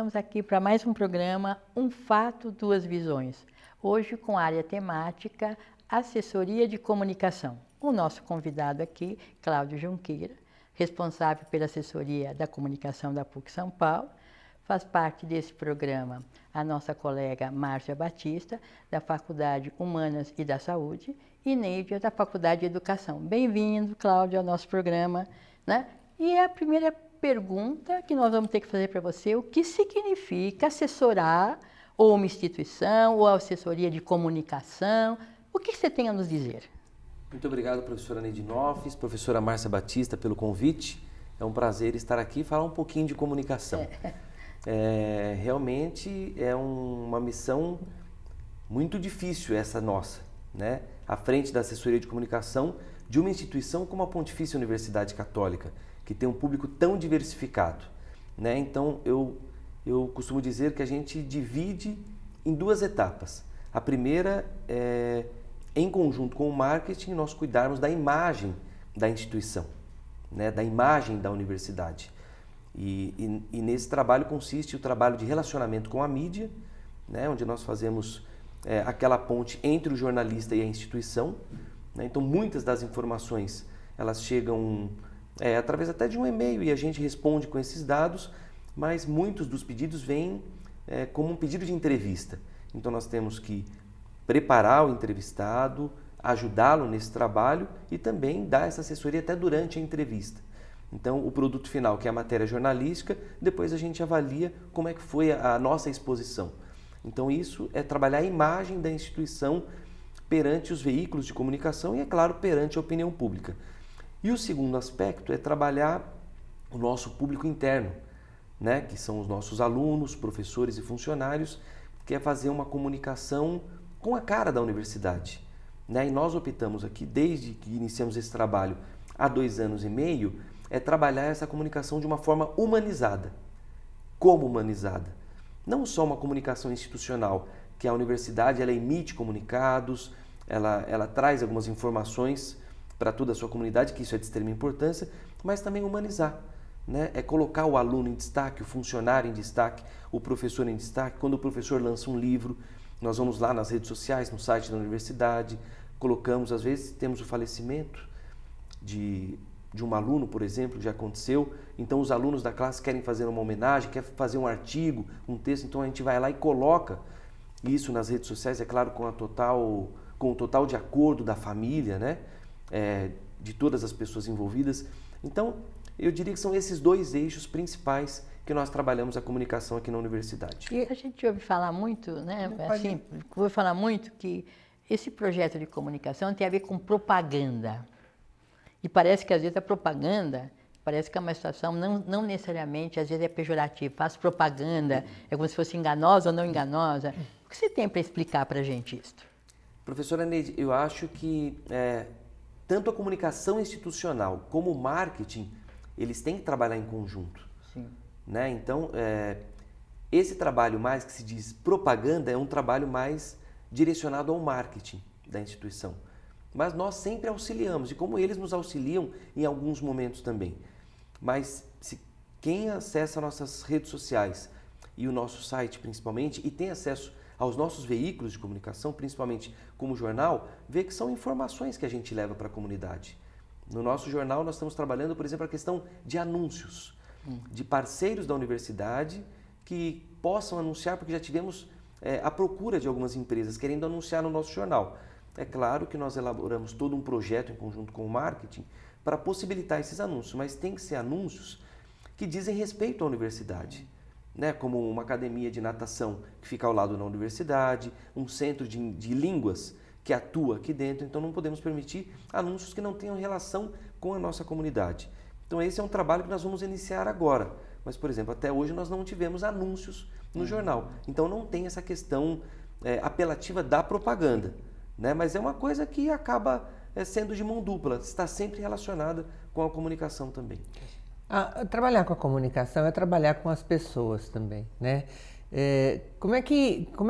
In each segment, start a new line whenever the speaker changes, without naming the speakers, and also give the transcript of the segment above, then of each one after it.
estamos aqui para mais um programa, Um Fato, Duas Visões. Hoje com a área temática Assessoria de Comunicação. O nosso convidado aqui, Cláudio Junqueira, responsável pela assessoria da comunicação da PUC São Paulo. Faz parte desse programa a nossa colega Márcia Batista, da Faculdade Humanas e da Saúde, e Neidia, da Faculdade de Educação. Bem-vindo, Cláudio, ao nosso programa, né? E a primeira pergunta que nós vamos ter que fazer para você: o que significa assessorar ou uma instituição ou assessoria de comunicação? O que você tem a nos dizer?
Muito obrigado, professora Neide Noffes, professora Márcia Batista, pelo convite. É um prazer estar aqui e falar um pouquinho de comunicação. Realmente é uma missão muito difícil essa nossa, né? À frente da assessoria de comunicação de uma instituição como a Pontifícia Universidade Católica, que tem um público tão diversificado, né? Então eu costumo dizer que a gente divide em duas etapas. A primeira é, em conjunto com o marketing, nós cuidarmos da imagem da instituição, né? Da imagem da universidade. E nesse trabalho consiste o trabalho de relacionamento com a mídia, né? Onde nós fazemos aquela ponte entre o jornalista e a instituição, né? Então muitas das informações elas chegam através até de um e-mail e a gente responde com esses dados, mas muitos dos pedidos vêm como um pedido de entrevista. Então nós temos que preparar o entrevistado, ajudá-lo nesse trabalho e também dar essa assessoria até durante a entrevista. Então o produto final, que é a matéria jornalística, depois a gente avalia como é que foi a nossa exposição. Então isso é trabalhar a imagem da instituição perante os veículos de comunicação e, é claro, perante a opinião pública. E o segundo aspecto é trabalhar o nosso público interno, né? Que são os nossos alunos, professores e funcionários, que é fazer uma comunicação com a cara da universidade, né? E nós optamos aqui, desde que iniciamos esse trabalho há 2 anos e meio, trabalhar essa comunicação de uma forma humanizada. Como humanizada? Não só uma comunicação institucional, que a universidade ela emite comunicados, ela traz algumas informações para toda a sua comunidade, que isso é de extrema importância, mas também humanizar, né? É colocar o aluno em destaque, o funcionário em destaque, o professor em destaque. Quando o professor lança um livro, nós vamos lá nas redes sociais, no site da universidade, colocamos, às vezes temos o falecimento de um aluno, por exemplo, que já aconteceu, então os alunos da classe querem fazer uma homenagem, querem fazer um artigo, um texto, então a gente vai lá e coloca isso nas redes sociais, é claro, com o total de acordo da família, né? De todas as pessoas envolvidas. Então, eu diria que são esses 2 eixos principais que nós trabalhamos a comunicação aqui na universidade.
E a gente ouve falar muito, né? Assim, ouve falar muito que esse projeto de comunicação tem a ver com propaganda. E parece que às vezes a propaganda, parece que é uma situação não necessariamente, às vezes é pejorativa, faz propaganda, é como se fosse enganosa ou não enganosa. O que você tem para explicar para a gente isso?
Professora Neide, eu acho que tanto a comunicação institucional como o marketing, eles têm que trabalhar em conjunto.
Sim.
Né? Então, esse trabalho mais que se diz propaganda é um trabalho mais direcionado ao marketing da instituição. Mas nós sempre auxiliamos, e como eles nos auxiliam em alguns momentos também. Mas quem acessa nossas redes sociais e o nosso site principalmente, e tem acesso aos nossos veículos de comunicação, principalmente como jornal, vê que são informações que a gente leva para a comunidade. No nosso jornal nós estamos trabalhando, por exemplo, a questão de anúncios, de parceiros da universidade que possam anunciar, porque já tivemos a procura de algumas empresas querendo anunciar no nosso jornal. É claro que nós elaboramos todo um projeto em conjunto com o marketing para possibilitar esses anúncios, mas tem que ser anúncios que dizem respeito à universidade, né? Como uma academia de natação que fica ao lado da universidade, um centro de línguas que atua aqui dentro, então não podemos permitir anúncios que não tenham relação com a nossa comunidade. Então esse é um trabalho que nós vamos iniciar agora, mas, por exemplo, até hoje nós não tivemos anúncios no jornal, então não tem essa questão apelativa da propaganda. Né? Mas é uma coisa que acaba sendo de mão dupla, está sempre relacionada com a comunicação também.
Trabalhar com a comunicação é trabalhar com as pessoas também, né? Como é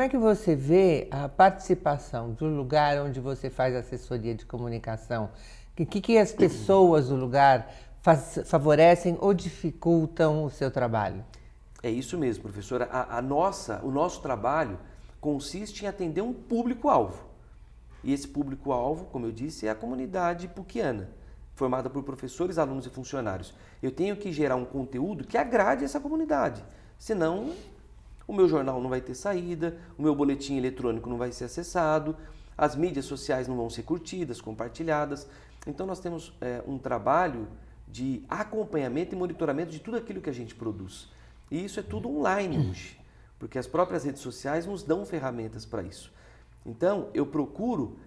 que você vê a participação do lugar onde você faz assessoria de comunicação? O que as pessoas do lugar favorecem ou dificultam o seu trabalho?
É isso mesmo, professora. O nosso trabalho consiste em atender um público-alvo. E esse público-alvo, como eu disse, é a comunidade puciana, formada por professores, alunos e funcionários. Eu tenho que gerar um conteúdo que agrade essa comunidade, senão o meu jornal não vai ter saída, o meu boletim eletrônico não vai ser acessado, as mídias sociais não vão ser curtidas, compartilhadas. Então nós temos um trabalho de acompanhamento e monitoramento de tudo aquilo que a gente produz. E isso é tudo online hoje, porque as próprias redes sociais nos dão ferramentas para isso. Então eu procuro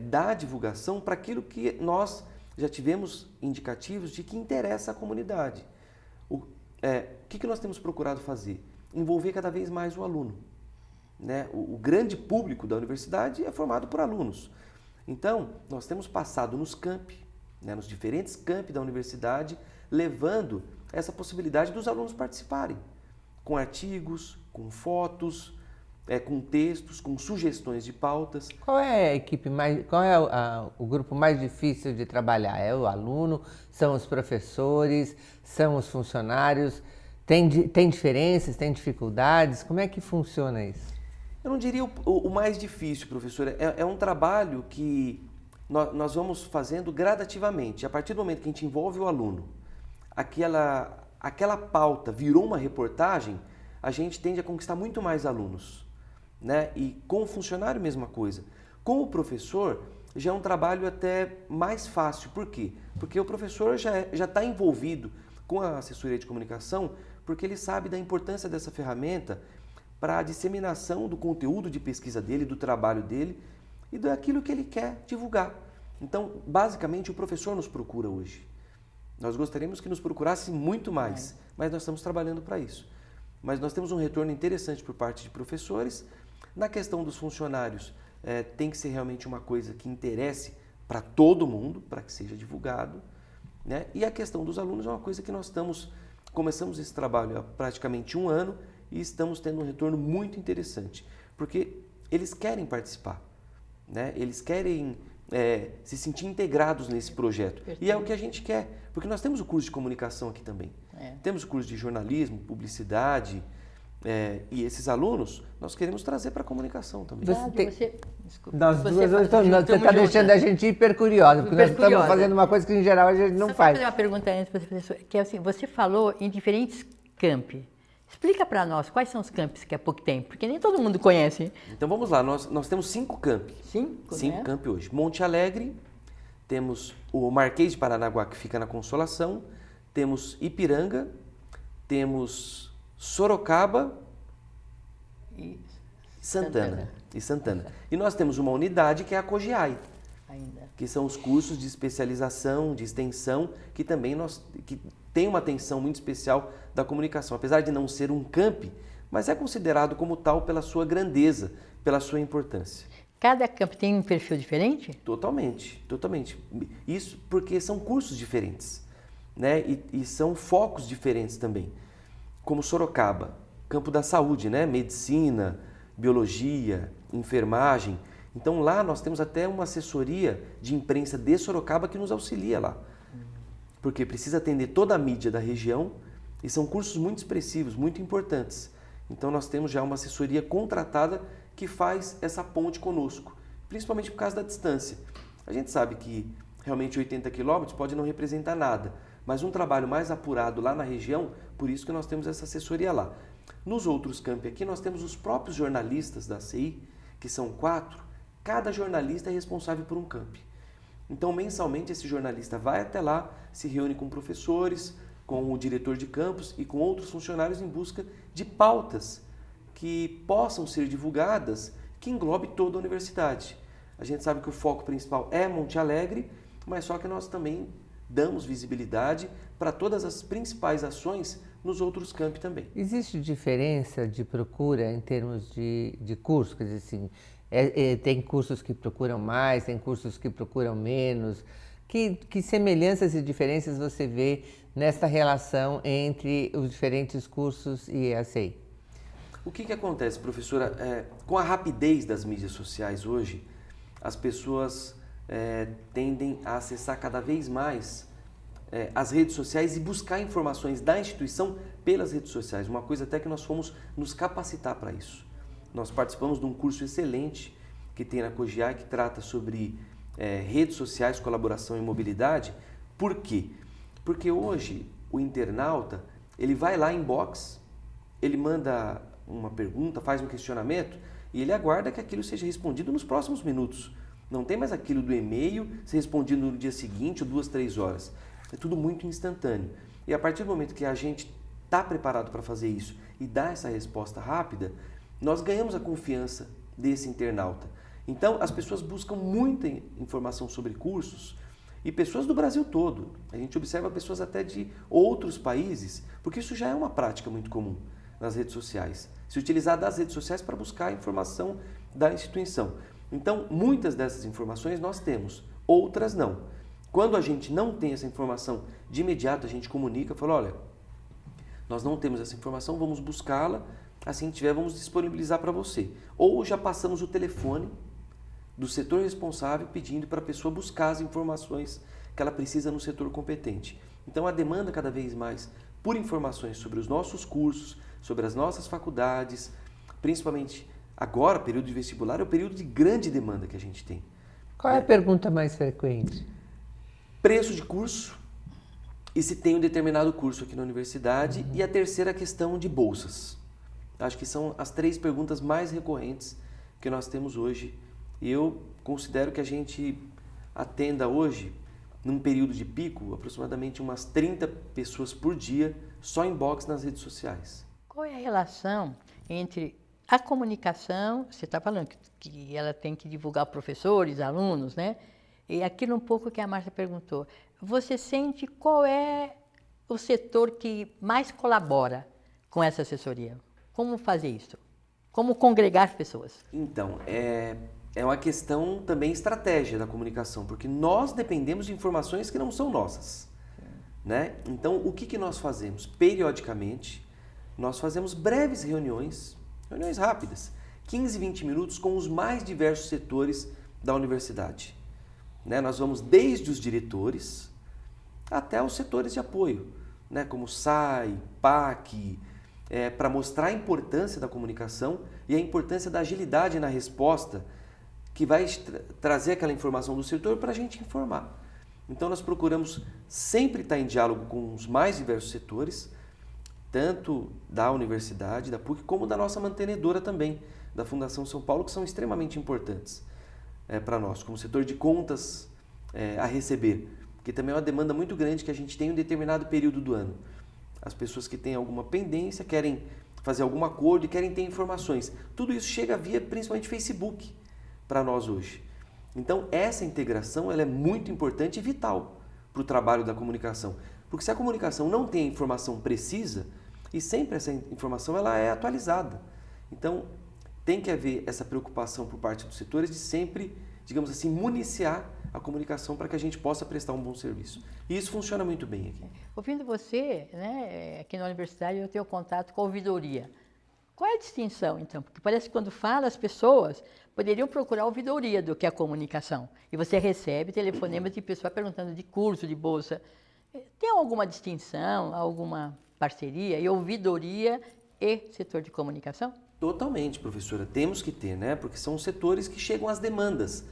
dar divulgação para aquilo que nós já tivemos indicativos de que interessa à comunidade. O que nós temos procurado fazer? Envolver cada vez mais o aluno. Né? O grande público da universidade é formado por alunos. Então, nós temos passado nos campi, né, nos diferentes campi da universidade, levando essa possibilidade dos alunos participarem, com artigos, com fotos, com textos, com sugestões de pautas.
Qual é a equipe qual é o grupo mais difícil de trabalhar? É o aluno? São os professores? São os funcionários? Tem diferenças? Tem dificuldades? Como é que funciona isso?
Eu não diria o mais difícil, professora. É um trabalho que nós vamos fazendo gradativamente. A partir do momento que a gente envolve o aluno, aquela pauta virou uma reportagem, a gente tende a conquistar muito mais alunos. Né? E com o funcionário, mesma coisa. Com o professor, já é um trabalho até mais fácil. Por quê? Porque o professor já está envolvido com a assessoria de comunicação, porque ele sabe da importância dessa ferramenta para a disseminação do conteúdo de pesquisa dele, do trabalho dele e daquilo que ele quer divulgar. Então, basicamente, o professor nos procura hoje. Nós gostaríamos que nos procurasse muito mais, mas nós estamos trabalhando para isso. Mas nós temos um retorno interessante por parte de professores. Na questão dos funcionários, tem que ser realmente uma coisa que interesse para todo mundo, para que seja divulgado. Né? E a questão dos alunos é uma coisa que nós começamos esse trabalho há praticamente 1 ano e estamos tendo um retorno muito interessante, porque eles querem participar, né? Eles querem se sentir integrados nesse projeto. E é o que a gente quer, porque nós temos o curso de comunicação aqui também. Temos o curso de jornalismo, publicidade, e esses alunos nós queremos trazer para a comunicação também.
Você está deixando a gente hiper curiosa, porque nós estamos fazendo uma coisa que em geral a gente não faz.
Só fazer uma pergunta antes, professor, que é assim, você falou em diferentes campi. Explica para nós quais são os campos que a PUC tem, porque nem todo mundo conhece.
Então vamos lá, nós temos 5 campi. 5 campi hoje. Monte Alegre, temos o Marquês de Paranaguá, que fica na Consolação, temos Ipiranga, temos Sorocaba e Santana. E nós temos uma unidade que é a COGIAI, que são os cursos de especialização, de extensão, que também que tem uma atenção muito especial da comunicação. Apesar de não ser um campi, mas é considerado como tal pela sua grandeza, pela sua importância.
Cada campi tem um perfil diferente?
Totalmente, totalmente. Isso porque são cursos diferentes, né? E são focos diferentes também. Como Sorocaba, campo da saúde, né? Medicina, biologia, enfermagem. Então lá nós temos até uma assessoria de imprensa de Sorocaba que nos auxilia lá. Porque precisa atender toda a mídia da região e são cursos muito expressivos, muito importantes. Então nós temos já uma assessoria contratada que faz essa ponte conosco, principalmente por causa da distância. A gente sabe que realmente 80 quilômetros pode não representar nada, mas um trabalho mais apurado lá na região, por isso que nós temos essa assessoria lá. Nos outros campi aqui nós temos os próprios jornalistas da CI, que são 4, cada jornalista é responsável por um campi. Então, mensalmente, esse jornalista vai até lá, se reúne com professores, com o diretor de campus e com outros funcionários em busca de pautas que possam ser divulgadas, que englobe toda a universidade. A gente sabe que o foco principal é Monte Alegre, mas só que nós também damos visibilidade para todas as principais ações nos outros campi também.
Existe diferença de procura em termos de curso? Quer dizer assim, tem cursos que procuram mais, tem cursos que procuram menos. Que semelhanças e diferenças você vê nessa relação entre os diferentes cursos e a CI?
O que acontece, professora? Com a rapidez das mídias sociais hoje, as pessoas tendem a acessar cada vez mais as redes sociais e buscar informações da instituição pelas redes sociais. Uma coisa até que nós fomos nos capacitar para isso. Nós participamos de um curso excelente que tem na COGIAI, que trata sobre redes sociais, colaboração e mobilidade. Por quê? Porque hoje o internauta, ele vai lá em box, ele manda uma pergunta, faz um questionamento e ele aguarda que aquilo seja respondido nos próximos minutos. Não tem mais aquilo do e-mail ser respondido no dia seguinte ou 2, 3 horas. É tudo muito instantâneo. E a partir do momento que a gente está preparado para fazer isso e dar essa resposta rápida, nós ganhamos a confiança desse internauta. Então, as pessoas buscam muita informação sobre cursos e pessoas do Brasil todo. A gente observa pessoas até de outros países, porque isso já é uma prática muito comum nas redes sociais. Se utilizar das redes sociais para buscar a informação da instituição. Então, muitas dessas informações nós temos, outras não. Quando a gente não tem essa informação, de imediato a gente comunica, fala, olha, nós não temos essa informação, vamos buscá-la, assim que tiver, vamos disponibilizar para você. Ou já passamos o telefone do setor responsável pedindo para a pessoa buscar as informações que ela precisa no setor competente. Então, a demanda cada vez mais por informações sobre os nossos cursos, sobre as nossas faculdades, principalmente agora, período de vestibular, é o período de grande demanda que a gente tem.
Qual é a pergunta mais frequente?
Preço de curso e se tem um determinado curso aqui na universidade. E a terceira questão de bolsas. Acho que são as 3 perguntas mais recorrentes que nós temos hoje. E eu considero que a gente atenda hoje, num período de pico, aproximadamente umas 30 pessoas por dia, só em box nas redes sociais.
Qual é a relação entre a comunicação, você está falando que ela tem que divulgar professores, alunos, né? E aquilo um pouco que a Márcia perguntou, você sente qual é o setor que mais colabora com essa assessoria? Como fazer isso? Como congregar as pessoas?
Então, é uma questão também estratégia da comunicação, porque nós dependemos de informações que não são nossas, né? Então, o que nós fazemos? Periodicamente, nós fazemos breves reuniões rápidas, 15, 20 minutos com os mais diversos setores da universidade. Né? Nós vamos desde os diretores até os setores de apoio, né? Como SAI, PAC, para mostrar a importância da comunicação e a importância da agilidade na resposta que vai trazer aquela informação do setor para a gente informar. Então, nós procuramos sempre estar em diálogo com os mais diversos setores, tanto da universidade, da PUC, como da nossa mantenedora também, da Fundação São Paulo, que são extremamente importantes para nós, como setor de contas a receber, que também é uma demanda muito grande que a gente tem em um determinado período do ano. As pessoas que têm alguma pendência, querem fazer algum acordo e querem ter informações. Tudo isso chega via, principalmente, Facebook, para nós hoje. Então, essa integração ela é muito importante e vital para o trabalho da comunicação. Porque se a comunicação não tem a informação precisa, e sempre essa informação ela é atualizada. Então, tem que haver essa preocupação por parte dos setores de sempre, digamos assim, municiar a comunicação para que a gente possa prestar um bom serviço. E isso funciona muito bem aqui.
Ouvindo você, né, aqui na universidade eu tenho contato com a ouvidoria. Qual é a distinção, então? Porque parece que quando fala, as pessoas poderiam procurar a ouvidoria do que a comunicação. E você recebe telefonemas de pessoas perguntando de curso, de bolsa. Tem alguma distinção, alguma parceria e ouvidoria e setor de comunicação?
Totalmente, professora. Temos que ter, né? Porque são os setores que chegam às demandas.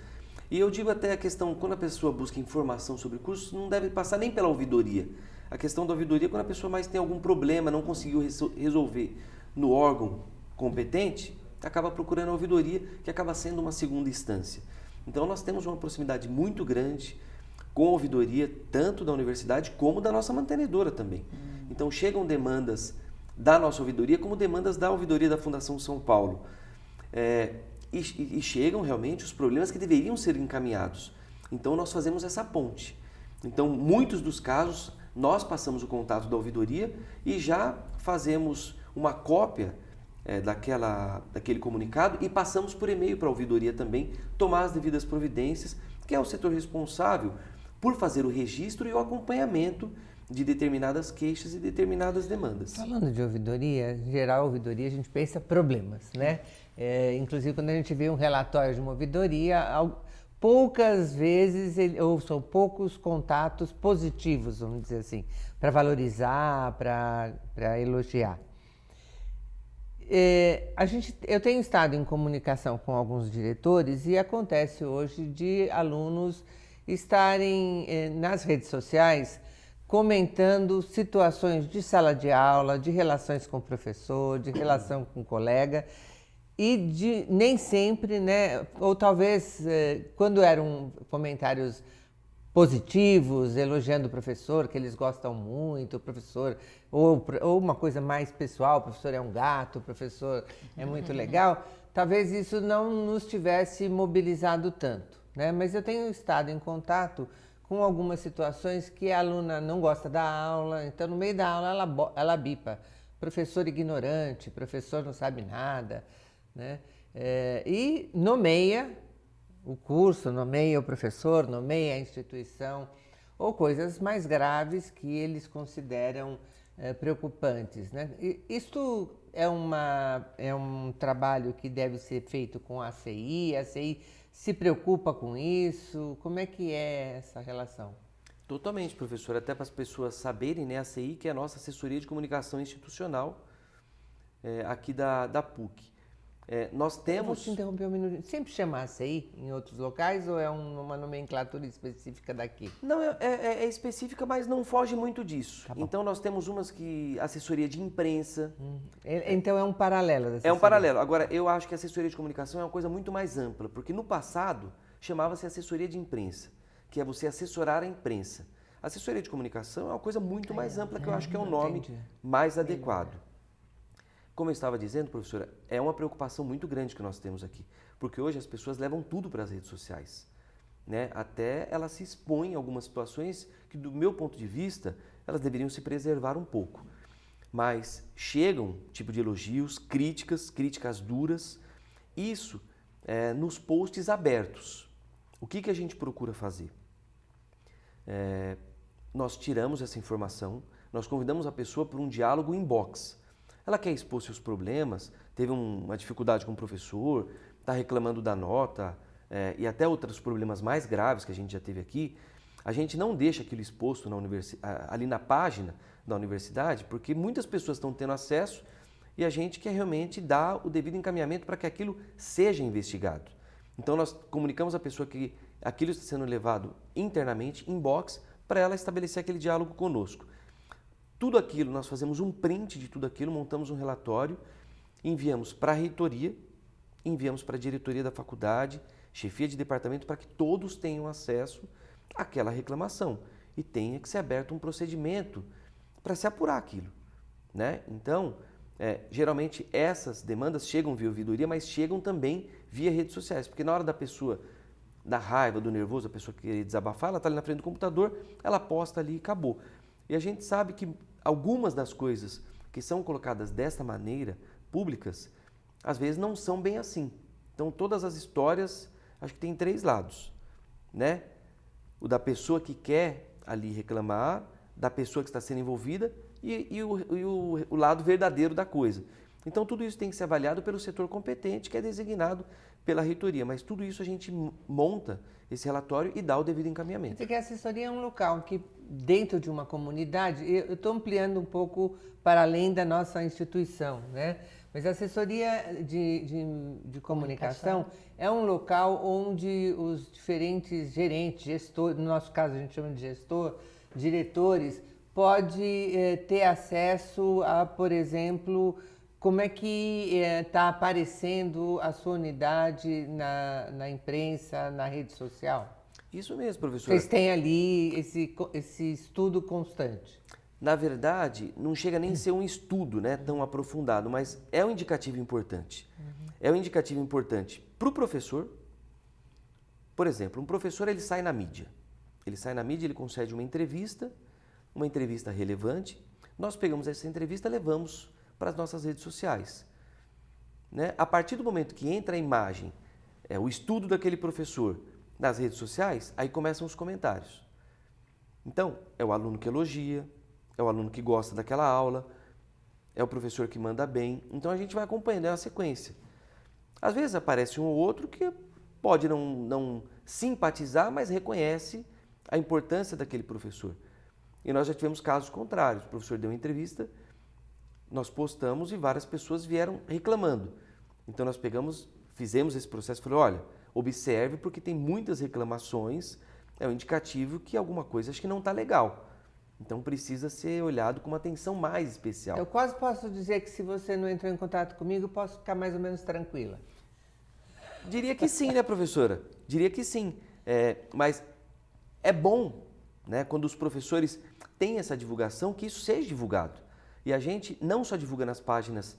E eu digo até a questão, quando a pessoa busca informação sobre cursos, não deve passar nem pela ouvidoria. A questão da ouvidoria é quando a pessoa mais tem algum problema, não conseguiu resolver no órgão competente, acaba procurando a ouvidoria, que acaba sendo uma segunda instância. Então, nós temos uma proximidade muito grande com a ouvidoria, tanto da universidade como da nossa mantenedora também. Então, chegam demandas da nossa ouvidoria, como demandas da ouvidoria da Fundação São Paulo. E chegam realmente os problemas que deveriam ser encaminhados. Então, nós fazemos essa ponte. Então, muitos dos casos, nós passamos o contato da ouvidoria e já fazemos uma cópia daquele comunicado e passamos por e-mail para a ouvidoria também tomar as devidas providências, que é o setor responsável por fazer o registro e o acompanhamento de determinadas queixas e determinadas demandas.
Falando de ouvidoria, em geral, ouvidoria, a gente pensa problemas, né? Inclusive, quando a gente vê um relatório de uma ouvidoria, poucas vezes, ou são poucos contatos positivos, vamos dizer assim, para valorizar, para elogiar. Eu tenho estado em comunicação com alguns diretores e acontece hoje de alunos estarem nas redes sociais comentando situações de sala de aula, de relações com o professor, de relação com o colega, e nem sempre, né, ou talvez quando eram comentários positivos, elogiando o professor, que eles gostam muito, o professor, ou uma coisa mais pessoal, o professor é um gato, o professor é muito legal, talvez isso não nos tivesse mobilizado tanto, né? Mas eu tenho estado em contato com algumas situações que a aluna não gosta da aula, então no meio da aula ela bipa, professor ignorante, professor não sabe nada, né? E nomeia o curso, nomeia o professor, nomeia a instituição, ou coisas mais graves que eles consideram preocupantes, né? Isto é um trabalho que deve ser feito com a ACI se preocupa com isso? Como é que é essa relação?
Totalmente, professor. Até para as pessoas saberem, né, a ACI, que é a nossa Assessoria de Comunicação Institucional aqui da PUC. Nós temos...
Eu vou te interromper um minuto. Sempre chama ACI em outros locais ou é uma nomenclatura específica daqui?
Não, é específica, mas não foge muito disso.
Tá bom.
Então nós temos umas que... Assessoria de imprensa.
Então é um paralelo da assessoria.
É um paralelo. Agora, eu acho que a assessoria de comunicação é uma coisa muito mais ampla, porque no passado chamava-se assessoria de imprensa, que é você assessorar a imprensa. A assessoria de comunicação é uma coisa muito mais ampla, que eu acho que é um nome mais adequado. Como eu estava dizendo, professora, é uma preocupação muito grande que nós temos aqui, porque hoje as pessoas levam tudo para as redes sociais, né? Até elas se expõem em algumas situações que, do meu ponto de vista, elas deveriam se preservar um pouco. Mas chegam tipo de elogios, críticas duras, isso nos posts abertos. O que a gente procura fazer? Nós tiramos essa informação, nós convidamos a pessoa para um diálogo inbox. Ela quer expor seus problemas, teve uma dificuldade com o professor, está reclamando da nota e até outros problemas mais graves que a gente já teve aqui. A gente não deixa aquilo exposto ali na página da universidade, porque muitas pessoas estão tendo acesso e a gente quer realmente dar o devido encaminhamento para que aquilo seja investigado. Então nós comunicamos à pessoa que aquilo está sendo levado internamente, inbox, para ela estabelecer aquele diálogo conosco. Tudo aquilo, nós fazemos um print de tudo aquilo, montamos um relatório, enviamos para a reitoria, enviamos para a diretoria da faculdade, chefia de departamento, para que todos tenham acesso àquela reclamação e tenha que ser aberto um procedimento para se apurar aquilo, né? Então, geralmente essas demandas chegam via ouvidoria, mas chegam também via redes sociais, porque na hora da pessoa, da raiva, do nervoso, a pessoa querer desabafar, ela está ali na frente do computador, ela posta ali e acabou. E a gente sabe que algumas das coisas que são colocadas desta maneira, públicas, às vezes não são bem assim. Então todas as histórias, acho que tem 3 lados, né? O da pessoa que quer ali reclamar, da pessoa que está sendo envolvida e o lado verdadeiro da coisa. Então tudo isso tem que ser avaliado pelo setor competente, que é designado pela reitoria, mas tudo isso a gente monta esse relatório e dá o devido encaminhamento.
Quer dizer que a assessoria é um local que, dentro de uma comunidade, eu estou ampliando um pouco para além da nossa instituição, né? Mas a assessoria de comunicação é um local onde os diferentes gerentes, gestores, no nosso caso a gente chama de gestor, diretores, pode ter acesso a, por exemplo, como é que está aparecendo a sua unidade na imprensa, na rede social?
Isso mesmo, professor.
Vocês têm ali esse estudo constante.
Na verdade, não chega nem a ser um estudo, né, tão aprofundado, mas é um indicativo importante. É um indicativo importante para o professor. Por exemplo, um professor ele sai na mídia. Ele sai na mídia, ele concede uma entrevista relevante. Nós pegamos essa entrevista e levamos para as nossas redes sociais, né? A partir do momento que entra a imagem, o estudo daquele professor nas redes sociais, aí começam os comentários. Então, é o aluno que elogia, é o aluno que gosta daquela aula, é o professor que manda bem. Então a gente vai acompanhando, é uma sequência. Às vezes aparece um ou outro que pode não simpatizar, mas reconhece a importância daquele professor. E nós já tivemos casos contrários. O professor deu uma entrevista, nós postamos e várias pessoas vieram reclamando. Então nós fizemos esse processo e falei, olha, observe porque tem muitas reclamações, é um indicativo que alguma coisa acho que não está legal. Então precisa ser olhado com uma atenção mais especial.
Eu quase posso dizer que se você não entrou em contato comigo, eu posso ficar mais ou menos tranquila.
Diria que sim, né, professora? Diria que sim. Mas é bom, né, quando os professores têm essa divulgação, que isso seja divulgado. E a gente não só divulga nas páginas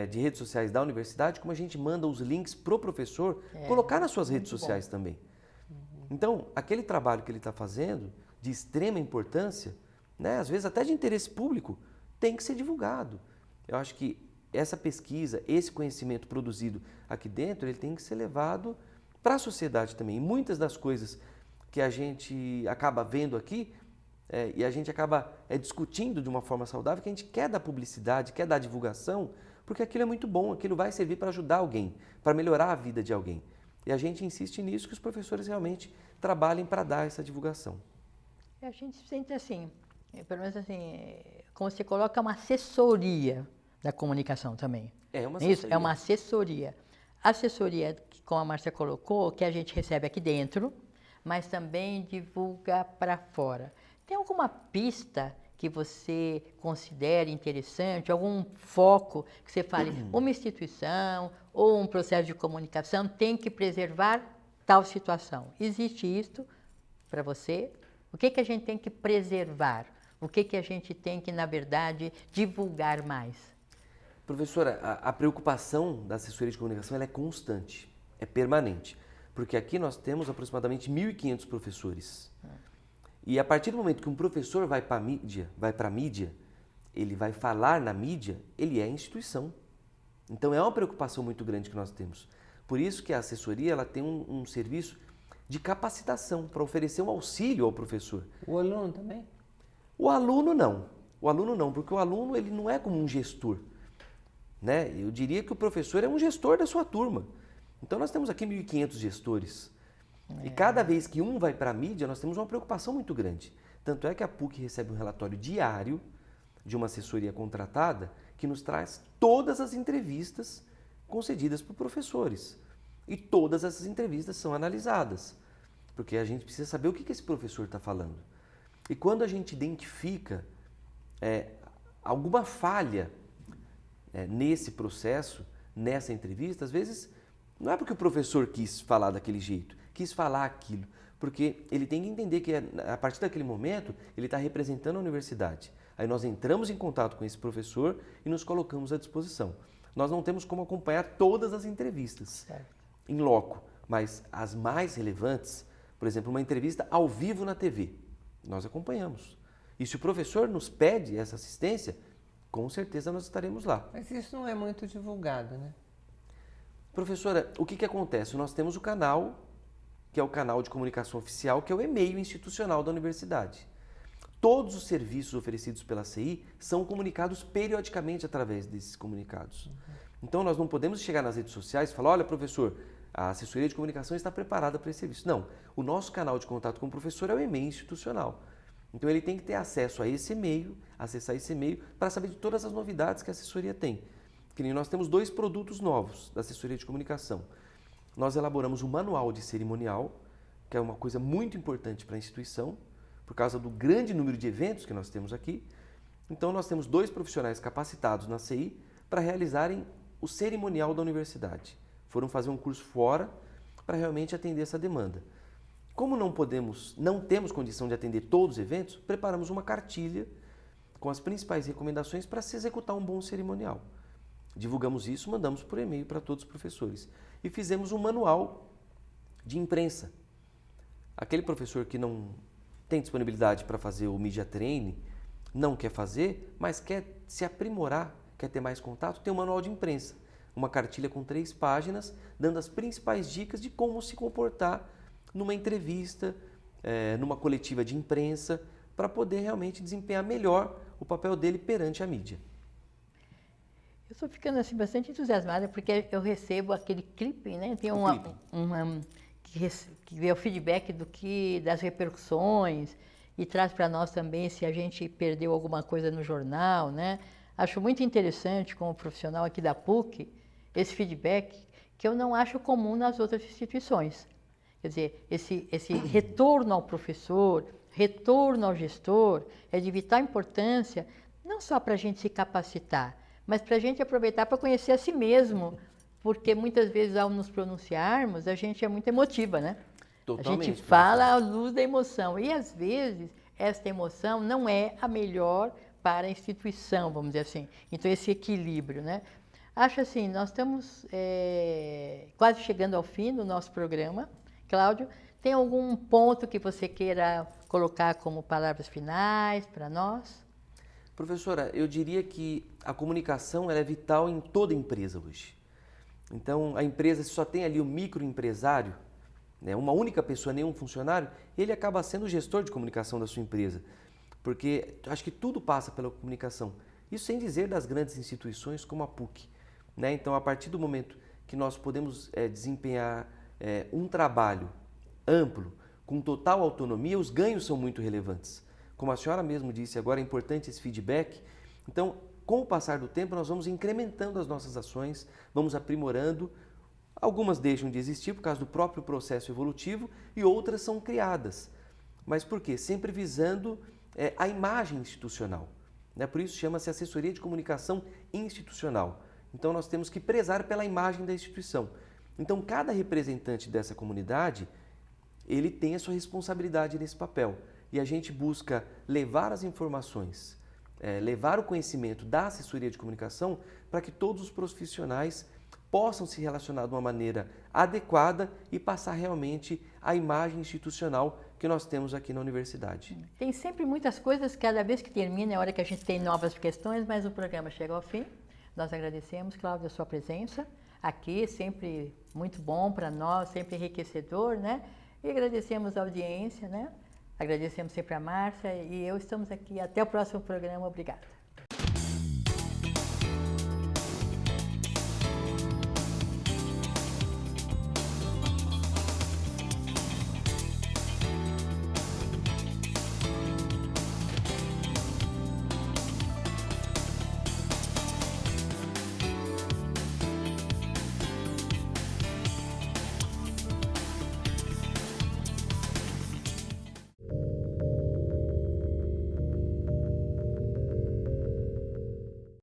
de redes sociais da universidade, como a gente manda os links para o professor colocar nas suas redes sociais também. Então, aquele trabalho que ele está fazendo, de extrema importância, né, às vezes até de interesse público, tem que ser divulgado. Eu acho que essa pesquisa, esse conhecimento produzido aqui dentro, ele tem que ser levado para a sociedade também. E muitas das coisas que a gente acaba vendo aqui, e a gente acaba discutindo de uma forma saudável, que a gente quer dar publicidade, quer dar divulgação, porque aquilo é muito bom, aquilo vai servir para ajudar alguém, para melhorar a vida de alguém. E a gente insiste nisso, que os professores realmente trabalhem para dar essa divulgação.
A gente sente assim, pelo menos assim, como você coloca, uma assessoria da comunicação também.
É uma
assessoria.
Isso,
é uma assessoria. Assessoria, como a Márcia colocou, que a gente recebe aqui dentro, mas também divulga para fora. Tem alguma pista que você considere interessante, algum foco que você fale, uma instituição ou um processo de comunicação tem que preservar tal situação? Existe isso para você? O que a gente tem que preservar? O que a gente tem que, na verdade, divulgar mais?
Professora, a preocupação da assessoria de comunicação ela é constante, é permanente, porque aqui nós temos aproximadamente 1.500 professores. E a partir do momento que um professor vai para a mídia, ele vai falar na mídia, ele é instituição. Então é uma preocupação muito grande que nós temos. Por isso que a assessoria ela tem um serviço de capacitação para oferecer um auxílio ao professor.
O aluno também?
O aluno não. O aluno não, porque o aluno ele não é como um gestor. Né? Eu diria que o professor é um gestor da sua turma. Então nós temos aqui 1.500 gestores. E cada vez que um vai para a mídia, nós temos uma preocupação muito grande. Tanto é que a PUC recebe um relatório diário de uma assessoria contratada que nos traz todas as entrevistas concedidas por professores. E todas essas entrevistas são analisadas, porque a gente precisa saber o que esse professor está falando. E quando a gente identifica alguma falha nesse processo, nessa entrevista, às vezes não é porque o professor quis falar daquele jeito, quis falar aquilo, porque ele tem que entender que a partir daquele momento ele está representando a universidade. Aí nós entramos em contato com esse professor e nos colocamos à disposição. Nós não temos como acompanhar todas as entrevistas em loco, mas as mais relevantes, por exemplo, uma entrevista ao vivo na TV, nós acompanhamos. E se o professor nos pede essa assistência, com certeza nós estaremos lá.
Mas isso não é muito divulgado, né?
Professora, o que acontece? Nós temos o canal, que é o canal de comunicação oficial, que é o e-mail institucional da universidade. Todos os serviços oferecidos pela CI são comunicados periodicamente através desses comunicados. Então nós não podemos chegar nas redes sociais e falar, olha professor, a assessoria de comunicação está preparada para esse serviço. Não, o nosso canal de contato com o professor é o e-mail institucional. Então ele tem que ter acesso a esse e-mail, acessar esse e-mail para saber de todas as novidades que a assessoria tem. Que nem nós temos 2 produtos novos da assessoria de comunicação. Nós elaboramos um manual de cerimonial, que é uma coisa muito importante para a instituição, por causa do grande número de eventos que nós temos aqui. Então nós temos 2 profissionais capacitados na CI para realizarem o cerimonial da universidade. Foram fazer um curso fora para realmente atender essa demanda. Como não temos condição de atender todos os eventos, preparamos uma cartilha com as principais recomendações para se executar um bom cerimonial. Divulgamos isso, mandamos por e-mail para todos os professores. E fizemos um manual de imprensa. Aquele professor que não tem disponibilidade para fazer o Media Training, não quer fazer, mas quer se aprimorar, quer ter mais contato, tem um manual de imprensa. Uma cartilha com 3 páginas, dando as principais dicas de como se comportar numa entrevista, numa coletiva de imprensa, para poder realmente desempenhar melhor o papel dele perante a mídia.
Eu estou ficando assim bastante entusiasmada porque eu recebo aquele clipe, né? Tem que vê o feedback das repercussões e traz para nós também se a gente perdeu alguma coisa no jornal, né? Acho muito interessante, como profissional aqui da PUC, esse feedback que eu não acho comum nas outras instituições. Quer dizer, esse retorno ao professor, retorno ao gestor, é de vital importância, não só para a gente se capacitar, mas para a gente aproveitar para conhecer a si mesmo, porque muitas vezes ao nos pronunciarmos, a gente é muito emotiva, né?
Totalmente.
A gente fala à luz da emoção e às vezes esta emoção não é a melhor para a instituição, vamos dizer assim. Então esse equilíbrio, né? Acho assim, nós estamos quase chegando ao fim do nosso programa. Cláudio, tem algum ponto que você queira colocar como palavras finais para nós?
Professora, eu diria que a comunicação ela é vital em toda empresa hoje. Então, a empresa, se só tem ali o microempresário, né, uma única pessoa, nenhum funcionário, ele acaba sendo o gestor de comunicação da sua empresa. Porque acho que tudo passa pela comunicação. Isso sem dizer das grandes instituições como a PUC. Né? Então, a partir do momento que nós podemos desempenhar um trabalho amplo, com total autonomia, os ganhos são muito relevantes. Como a senhora mesmo disse, agora é importante esse feedback. Então, com o passar do tempo, nós vamos incrementando as nossas ações, vamos aprimorando. Algumas deixam de existir por causa do próprio processo evolutivo e outras são criadas. Mas por quê? Sempre visando a imagem institucional. Né? Por isso chama-se assessoria de comunicação institucional. Então, nós temos que prezar pela imagem da instituição. Então, cada representante dessa comunidade, ele tem a sua responsabilidade nesse papel. E a gente busca levar as informações, levar o conhecimento da assessoria de comunicação para que todos os profissionais possam se relacionar de uma maneira adequada e passar realmente a imagem institucional que nós temos aqui na universidade.
Tem sempre muitas coisas, cada vez que termina é hora que a gente tem novas questões, mas o programa chega ao fim. Nós agradecemos, Cláudia, a sua presença aqui, sempre muito bom para nós, sempre enriquecedor, né? E agradecemos a audiência, né? Agradecemos sempre a Márcia e eu estamos aqui. Até o próximo programa. Obrigada.